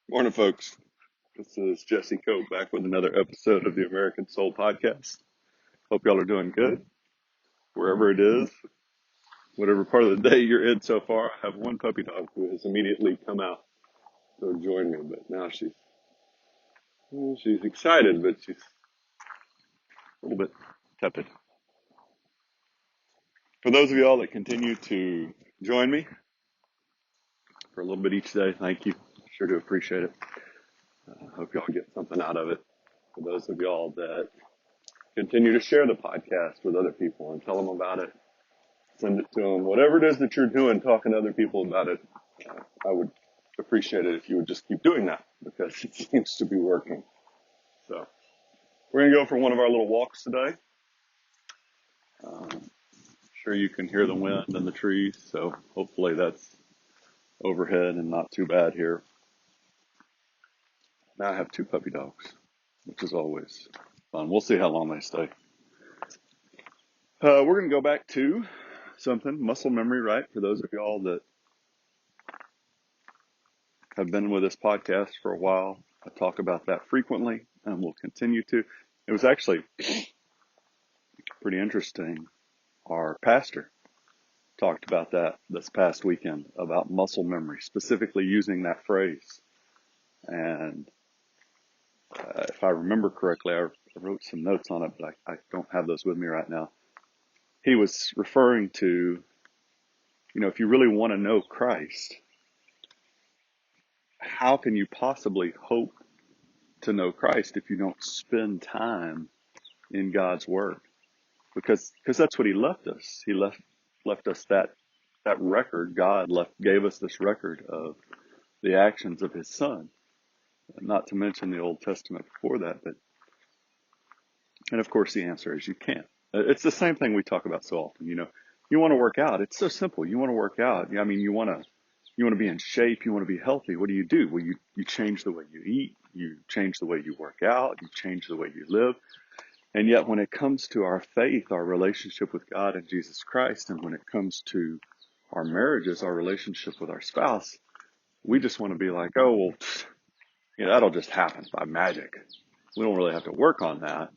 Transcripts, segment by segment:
Morning, folks. This is Jesse Coe back with another episode of the American Soul Podcast. Hope y'all are doing good, wherever it is, whatever part of the day you're in so far. I have one puppy dog who has immediately come out to join me, but now she's excited, but she's a little bit tepid. For those of y'all that continue to join me for a little bit each day, thank you. Sure do appreciate it. Hope y'all get something out of it. For those of y'all that continue to share the podcast with other people and tell them about it. Send it to them. Whatever it is that you're doing, talking to other people about it, I would appreciate it if you would just keep doing that because it seems to be working. So we're going to go for one of our little walks today. Sure you can hear the wind and the trees, so hopefully that's overhead and not too bad here. Now I have two puppy dogs, which is always fun. We'll see how long they stay. We're going to go back to something, muscle memory, right? For those of y'all that have been with this podcast for a while, I talk about that frequently and will continue to. It was actually pretty interesting. Our pastor talked about that this past weekend, about muscle memory, specifically using that phrase. And if I remember correctly, I wrote some notes on it, but I don't have those with me right now. He was referring to, if you really want to know Christ, how can you possibly hope to know Christ if you don't spend time in God's Word? Because that's what He left us. He left us that record. God gave us this record of the actions of His Son. Not to mention the Old Testament before that, and of course the answer is you can't. It's the same thing we talk about so often. You want to work out. It's so simple. You want to work out. I mean, you want to be in shape. You want to be healthy. What do? Well, you change the way you eat. You change the way you work out. You change the way you live. And yet when it comes to our faith, our relationship with God and Jesus Christ, and when it comes to our marriages, our relationship with our spouse, we just want to be like, oh, well, that'll just happen by magic. We don't really have to work on that.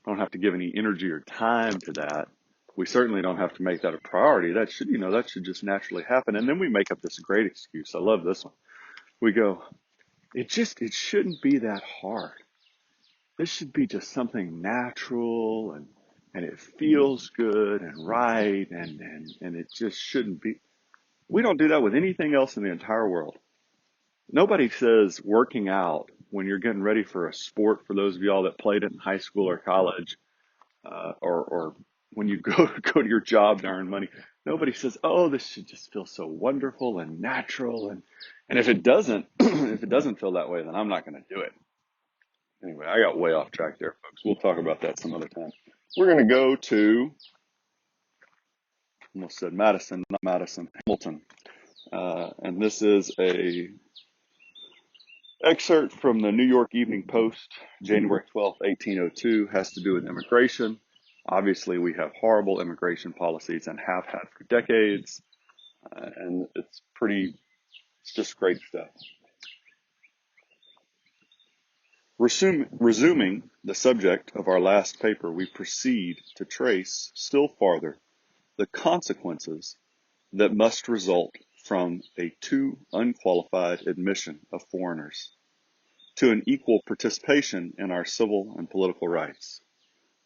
We don't have to give any energy or time to that. We certainly don't have to make that a priority. That should just naturally happen. And then we make up this great excuse. I love this one. We go, it shouldn't be that hard. This should be just something natural and it feels good and right and it just shouldn't be. We don't do that with anything else in the entire world. Nobody says working out when you're getting ready for a sport, for those of y'all that played it in high school or college, or when you go to your job to earn money. Nobody says, oh, this should just feel so wonderful and natural. And if it doesn't, if it doesn't feel that way, then I'm not going to do it. Anyway, I got way off track there, folks. We'll talk about that some other time. We're going to go to, almost said Madison, not Madison, Hamilton. And this is a excerpt from the New York Evening Post, January 12th, 1802, has to do with immigration. Obviously, we have horrible immigration policies and have had for decades. And it's just great stuff. Resuming the subject of our last paper, we proceed to trace still farther the consequences that must result from a too unqualified admission of foreigners to an equal participation in our civil and political rights.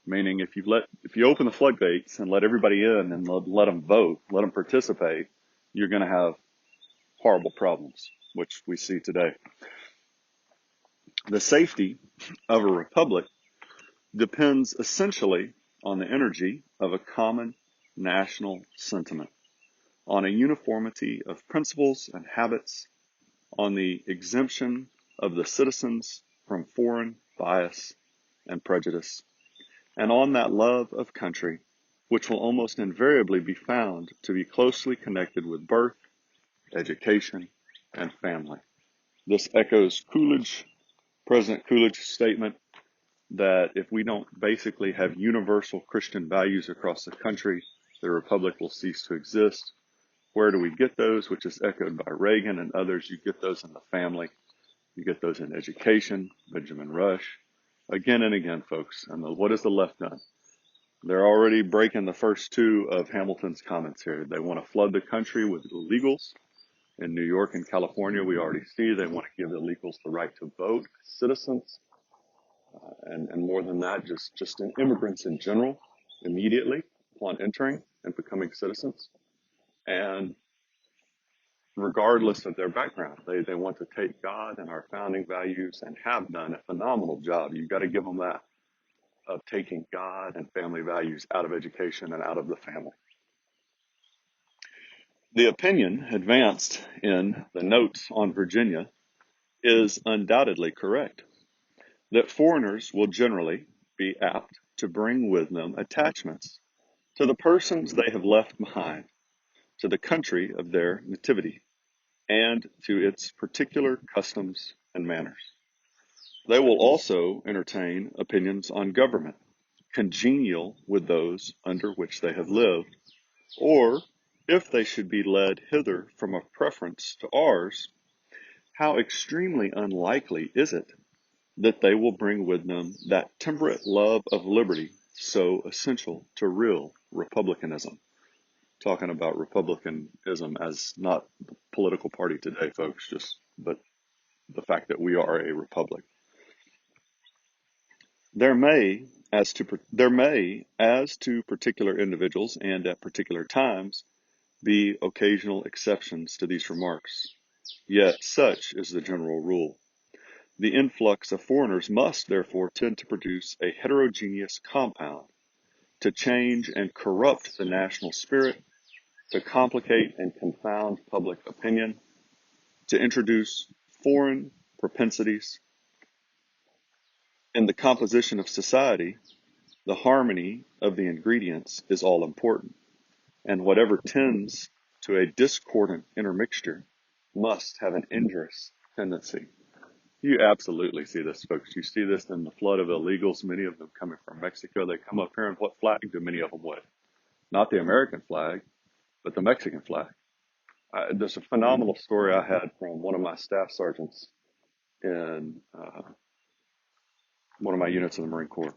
Meaning, if you open the floodgates and let everybody in and let them vote, let them participate, you're going to have horrible problems, which we see today. The safety of a republic depends essentially on the energy of a common national sentiment, on a uniformity of principles and habits, on the exemption of the citizens from foreign bias and prejudice, and on that love of country which will almost invariably be found to be closely connected with birth, education, and family. This echoes President Coolidge's statement that if we don't basically have universal Christian values across the country, the republic will cease to exist. Where do we get those? Which is echoed by Reagan and others. You get those in the family. You get those in education, Benjamin Rush, again and again, folks. And what has the left done? They're already breaking the first two of Hamilton's comments here. They want to flood the country with illegals. In New York and California, we already see they want to give illegals the right to vote, citizens, and more than that, just in immigrants in general, immediately upon entering and becoming citizens. And regardless of their background, they want to take God and our founding values and have done a phenomenal job. You've got to give them that, of taking God and family values out of education and out of the family. The opinion advanced in the notes on Virginia is undoubtedly correct, that foreigners will generally be apt to bring with them attachments to the persons they have left behind, to the country of their nativity, and to its particular customs and manners. They will also entertain opinions on government, congenial with those under which they have lived, or, if they should be led hither from a preference to ours, how extremely unlikely is it that they will bring with them that temperate love of liberty so essential to real republicanism. Talking about republicanism as not the political party today, folks, but the fact that we are a republic. There may, as to particular individuals and at particular times, be occasional exceptions to these remarks. Yet such is the general rule. The influx of foreigners must therefore tend to produce a heterogeneous compound, to change and corrupt the national spirit, to complicate and confound public opinion, to introduce foreign propensities. In the composition of society, the harmony of the ingredients is all important, and whatever tends to a discordant intermixture must have an injurious tendency. You absolutely see this, folks. You see this in the flood of illegals, many of them coming from Mexico. They come up here, and what flag do many of them wave? Not the American flag, but the Mexican flag. There's a phenomenal story I had from one of my staff sergeants in one of my units in the Marine Corps.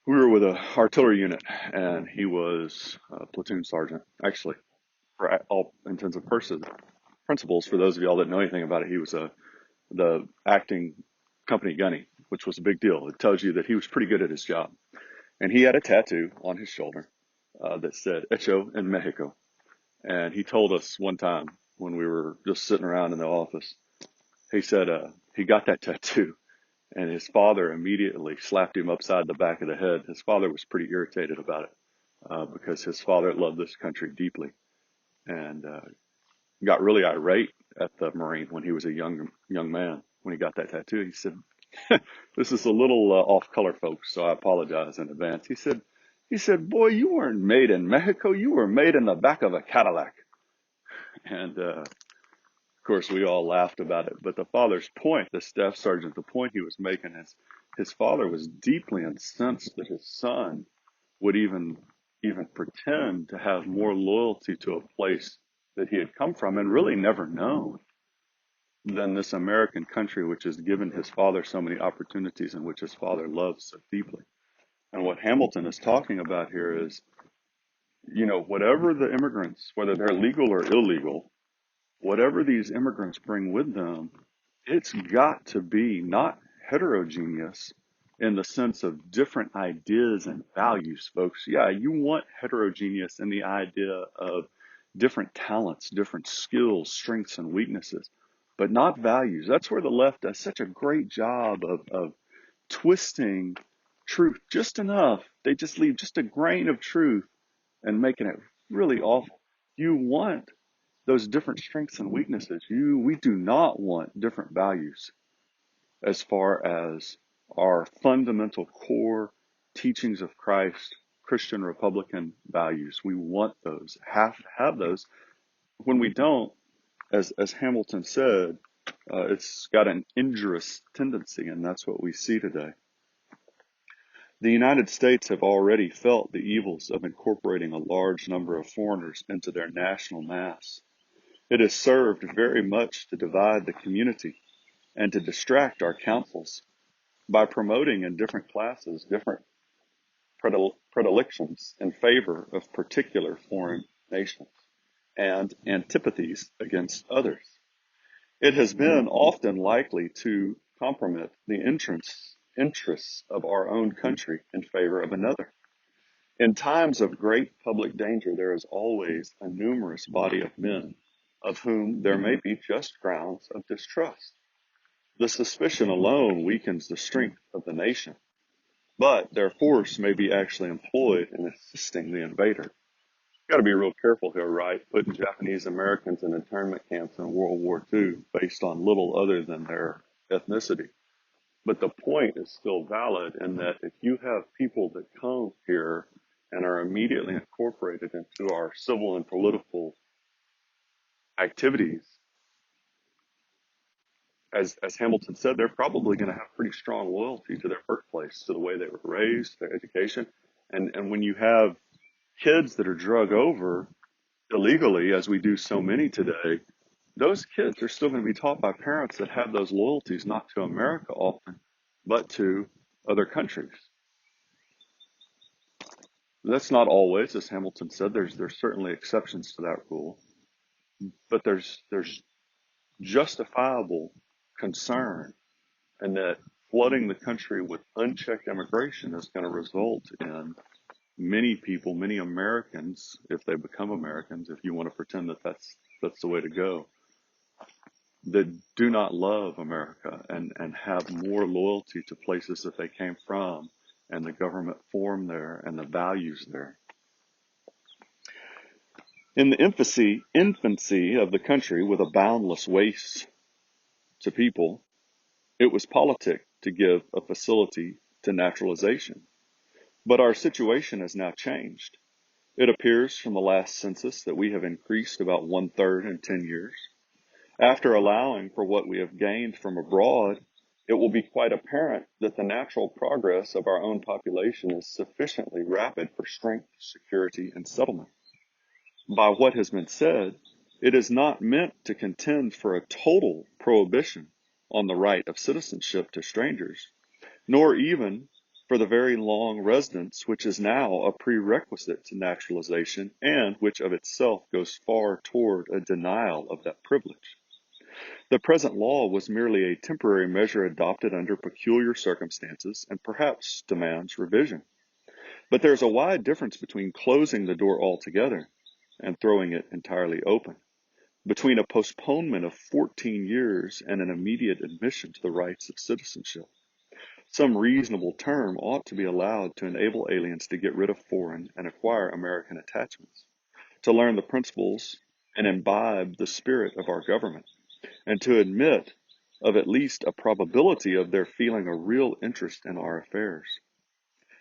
We were with an artillery unit, and he was a platoon sergeant. Actually, for all intents and principles, for those of y'all that know anything about it, he was the acting company gunny, which was a big deal. It tells you that he was pretty good at his job. And he had a tattoo on his shoulder that said Hecho en Mexico. And he told us one time when we were just sitting around in the office, he said he got that tattoo and his father immediately slapped him upside the back of the head. His father was pretty irritated about it because his father loved this country deeply and got really irate at the Marine when he was a young man. When he got that tattoo, he said, this is a little off color, folks, so I apologize in advance. He said, boy, you weren't made in Mexico. You were made in the back of a Cadillac. And, of course, we all laughed about it. But the father's point, the staff sergeant, the point he was making is his father was deeply incensed that his son would even pretend to have more loyalty to a place that he had come from and really never known than this American country, which has given his father so many opportunities and which his father loves so deeply. And what Hamilton is talking about here is, whatever the immigrants, whether they're legal or illegal, whatever these immigrants bring with them, it's got to be not heterogeneous in the sense of different ideas and values, folks. Yeah, you want heterogeneous in the idea of different talents, different skills, strengths, and weaknesses, but not values. That's where the left does such a great job of twisting truth just enough. They just leave just a grain of truth and making it really awful. You want those different strengths and weaknesses. We do not want different values as far as our fundamental core teachings of Christ, Christian Republican values. We want those, have to have those. When we don't, as Hamilton said, it's got an injurious tendency, and that's what we see today. The United States have already felt the evils of incorporating a large number of foreigners into their national mass. It has served very much to divide the community and to distract our councils by promoting in different classes different predilections in favor of particular foreign nations and antipathies against others. It has been often likely to compromise the interests of our own country in favor of another. In times of great public danger, there is always a numerous body of men of whom there may be just grounds of distrust. The suspicion alone weakens the strength of the nation, but their force may be actually employed in assisting the invader. Got to be real careful here, right? Putting Japanese Americans in internment camps in World War II based on little other than their ethnicity. But the point is still valid in that if you have people that come here and are immediately incorporated into our civil and political activities, as Hamilton said, they're probably going to have pretty strong loyalty to their birthplace, to the way they were raised, their education. And when you have kids that are drug over illegally, as we do so many today, those kids are still going to be taught by parents that have those loyalties, not to America often, but to other countries. That's not always, as Hamilton said. There's certainly exceptions to that rule, but there's justifiable concern, and that flooding the country with unchecked immigration is going to result in many people, many Americans, if they become Americans, if you want to pretend that that's the way to go, that do not love America and have more loyalty to places that they came from and the government form there and the values there. In the infancy of the country, with a boundless waste to people, it was politic to give a facility to naturalization. But our situation has now changed. It appears from the last census that we have increased about 1/3 in 10 years. After allowing for what we have gained from abroad, it will be quite apparent that the natural progress of our own population is sufficiently rapid for strength, security, and settlement. By what has been said, it is not meant to contend for a total prohibition on the right of citizenship to strangers, nor even for the very long residence which is now a prerequisite to naturalization and which of itself goes far toward a denial of that privilege. The present law was merely a temporary measure adopted under peculiar circumstances and perhaps demands revision. But there is a wide difference between closing the door altogether and throwing it entirely open, between a postponement of 14 years and an immediate admission to the rights of citizenship. Some reasonable term ought to be allowed to enable aliens to get rid of foreign and acquire American attachments, to learn the principles and imbibe the spirit of our government, and to admit of at least a probability of their feeling a real interest in our affairs.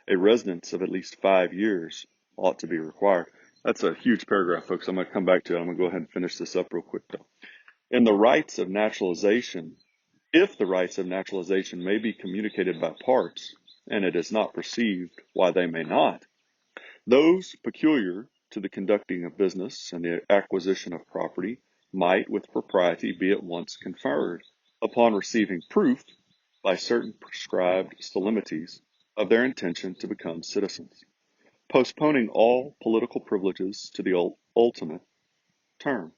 A residence of at least 5 years ought to be required. That's a huge paragraph, folks. I'm going to come back to it. I'm going to go ahead and finish this up real quick, though. In the rights of naturalization, if the rights of naturalization may be communicated by parts, and it is not perceived why they may not, those peculiar to the conducting of business and the acquisition of property might with propriety be at once conferred upon receiving proof by certain prescribed solemnities of their intention to become citizens, postponing all political privileges to the ultimate term.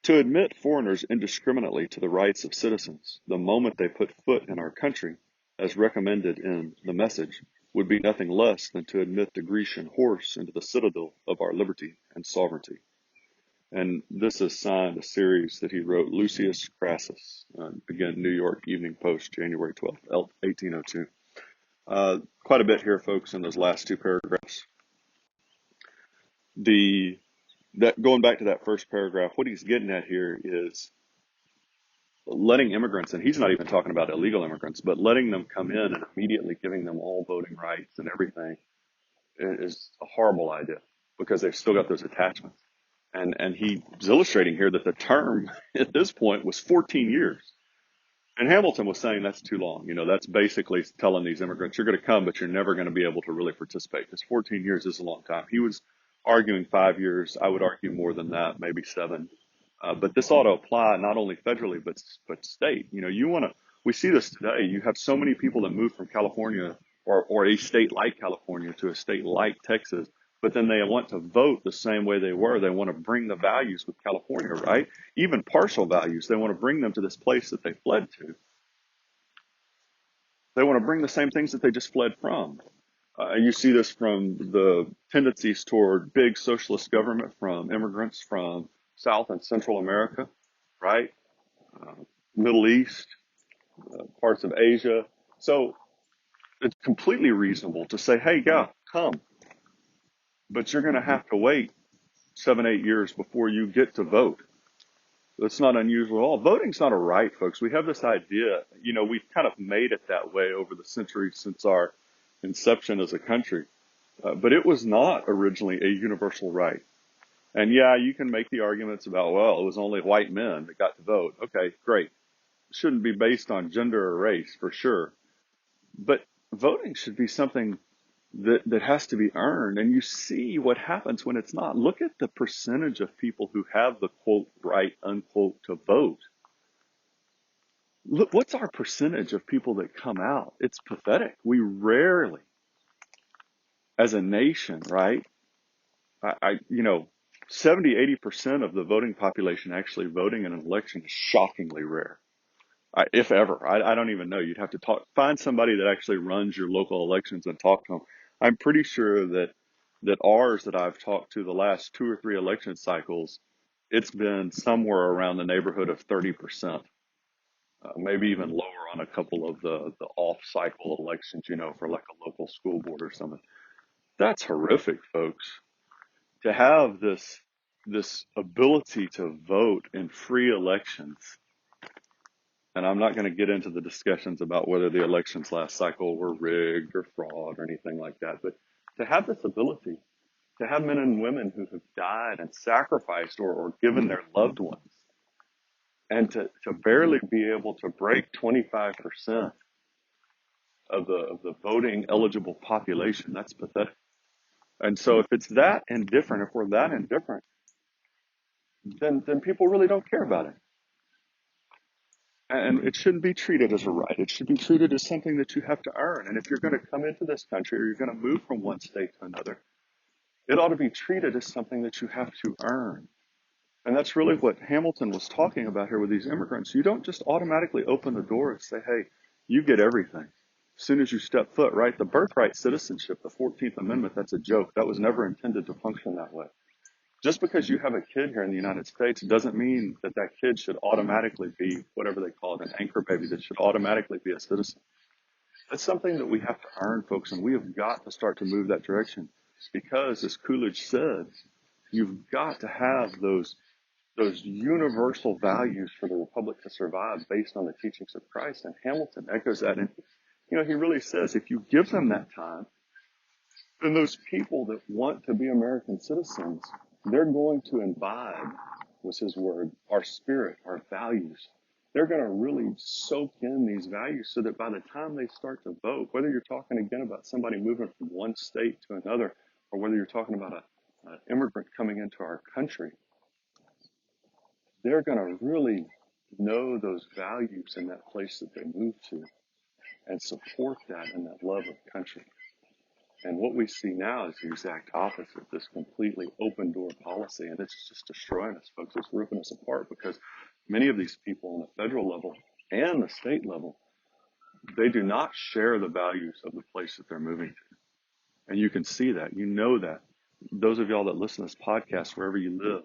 To admit foreigners indiscriminately to the rights of citizens the moment they put foot in our country, as recommended in the message, would be nothing less than to admit the Grecian horse into the citadel of our liberty and sovereignty. And this is signed a series that he wrote, Lucius Crassus, again, New York Evening Post, January 12th, 1802. Quite a bit here, folks, in those last two paragraphs. Going back to that first paragraph, what he's getting at here is letting immigrants, and he's not even talking about illegal immigrants, but letting them come in and immediately giving them all voting rights and everything is a horrible idea because they've still got those attachments. And he's illustrating here that the term at this point was 14 years. And Hamilton was saying that's too long. You know, that's basically telling these immigrants, you're going to come, but you're never going to be able to really participate because 14 years is a long time. He was arguing 5 years. I would argue more than that, maybe 7. But this ought to apply not only federally, but state. We see this today. You have so many people that move from California or a state like California to a state like Texas, but then they want to vote the same way they were. They want to bring the values with California, right? Even partial values. They want to bring them to this place that they fled to. They want to bring the same things that they just fled from. And you see this from the tendencies toward big socialist government from immigrants from South and Central America, right? Uh, Middle East, parts of Asia. So it's completely reasonable to say, hey, yeah, come, but you're going to have to wait 7, 8 years before you get to vote. That's not unusual at all. Voting's not a right, folks. We have this idea, we've kind of made it that way over the centuries since our inception as a country. But it was not originally a universal right. And yeah, you can make the arguments about, well, it was only white men that got to vote. Okay, great. It shouldn't be based on gender or race for sure. But voting should be something that has to be earned. And you see what happens when it's not. Look at the percentage of people who have the quote right, unquote, to vote. Look, what's our percentage of people that come out? It's pathetic. We rarely, as a nation, right? 70, 80% of the voting population actually voting in an election is shockingly rare. If ever. I don't even know. You'd have to find somebody that actually runs your local elections and talk to them. I'm pretty sure that ours that I've talked to the last 2 or 3 election cycles, it's been somewhere around the neighborhood of 30%, maybe even lower on a couple of the off cycle elections, for like a local school board or something. That's horrific, folks. To have this ability to vote in free elections. And I'm not going to get into the discussions about whether the elections last cycle were rigged or fraud or anything like that. But to have this ability, to have men and women who have died and sacrificed or given their loved ones, and to barely be able to break 25% of the voting eligible population, that's pathetic. And so if it's that indifferent, if we're that indifferent, then people really don't care about it. And it shouldn't be treated as a right. It should be treated as something that you have to earn. And if you're going to come into this country or you're going to move from one state to another, it ought to be treated as something that you have to earn. And that's really what Hamilton was talking about here with these immigrants. You don't just automatically open the door and say, hey, you get everything as soon as you step foot, right? The birthright citizenship, the 14th Amendment, that's a joke. That was never intended to function that way. Just because you have a kid here in the United States doesn't mean that kid should automatically be whatever they call it, an anchor baby, that should automatically be a citizen. That's something that we have to earn, folks, and we have got to start to move that direction because, as Coolidge said, you've got to have those universal values for the republic to survive based on the teachings of Christ. And Hamilton echoes that. And, he really says if you give them that time, then those people that want to be American citizens, they're going to imbibe, was his word, our spirit, our values. They're going to really soak in these values so that by the time they start to vote, whether you're talking again about somebody moving from one state to another, or whether you're talking about an immigrant coming into our country, they're going to really know those values in that place that they move to and support that and that love of country. And what we see now is the exact opposite, this completely open door policy. And it's just destroying us, folks. It's ripping us apart because many of these people on the federal level and the state level, they do not share the values of the place that they're moving to. And you can see that. You know that. Those of y'all that listen to this podcast, wherever you live,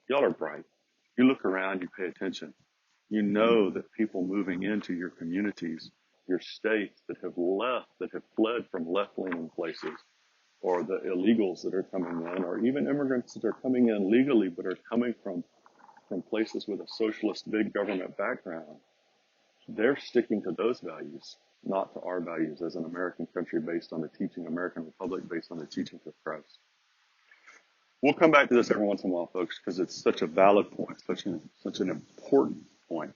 y'all are bright. You look around, you pay attention. You know that people moving into your communities, your states that have left, that have fled from left-leaning places, or the illegals that are coming in, or even immigrants that are coming in legally but are coming from places with a socialist big government background, they're sticking to those values, not to our values as an American country based on the teaching, American Republic based on the teachings of Christ. We'll come back to this every once in a while, folks, because it's such a valid point, such an important point.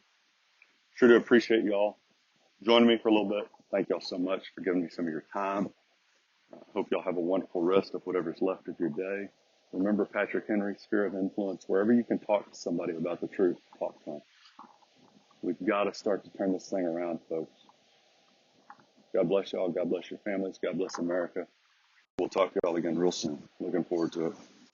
Sure to appreciate y'all joining me for a little bit. Thank y'all so much for giving me some of your time. Hope y'all have a wonderful rest of whatever's left of your day. Remember Patrick Henry's sphere of influence. Wherever you can talk to somebody about the truth, talk to them. We've got to start to turn this thing around, folks. God bless y'all. God bless your families. God bless America. We'll talk to y'all again real soon. Looking forward to it.